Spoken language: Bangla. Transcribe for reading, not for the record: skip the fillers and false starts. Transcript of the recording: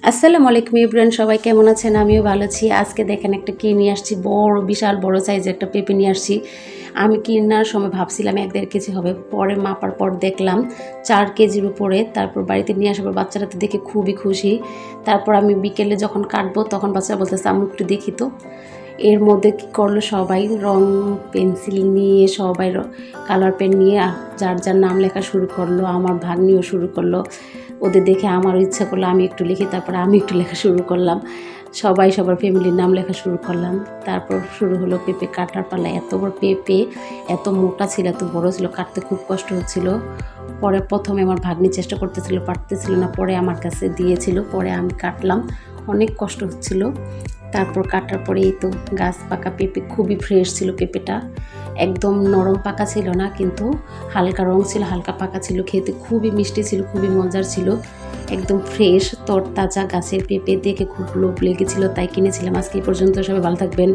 আসসালামু আলাইকুম এভরিওয়ান, সবাই কেমন আছেন? আমিও ভালো আছি। আজকে দেখেন একটা কি নিয়ে আসছি, বিশাল বড় সাইজের একটা পেঁপে নিয়ে আসছি। আমি কেনার সময় ভাবছিলাম 1-1.5 কেজি হবে, পরে মাপার পর দেখলাম 4 কেজির উপরে। তারপর বাড়িতে নিয়ে আসার পর বাচ্চারা তো দেখে খুবই খুশি। তারপর আমি বিকেলে যখন কাটবো তখন বাচ্চারা বলতেছে, আম্মু একটু দেখি তো। এর মধ্যে কী করলো, সবাই রং পেন্সিল নিয়ে, সবাই কালার পেন নিয়ে যার যার নাম লেখা শুরু করলো। আমার ভাগ্নিও শুরু করলো। ওদের দেখে আমারও ইচ্ছা করলো আমি একটু লিখি, তারপরে আমি একটু লেখা শুরু করলাম। সবাই সবার ফ্যামিলির নাম লেখা শুরু করলাম। তারপর শুরু হলো পেঁপে কাটার পালা। এত বড় পেঁপে, এত মোটা ছিল, এত বড় ছিল, কাটতে খুব কষ্ট হচ্ছিল। পরে প্রথমে আমার ভাগ্নি চেষ্টা করতেছিল, পারতেছিল না, পরে আমার কাছে দিয়েছিল, পরে আমি কাটলাম। অনেক কষ্ট হচ্ছিল। তারপর কাটার পরে এই তো গাছ পাকা পেঁপে, খুবই ফ্রেশ ছিল পেঁপেটা। একদম নরম পাকা ছিল না, কিন্তু হালকা রং ছিল, হালকা পাকা ছিল। খেতে খুবই মিষ্টি ছিল, খুবই মজার ছিল। একদম ফ্রেশ তরতাজা গাছের পেঁপে দেখে খুব লোভ লেগেছিল, তাই কিনেছিলাম। আজকে এই পর্যন্ত, সবাই ভালো থাকবেন।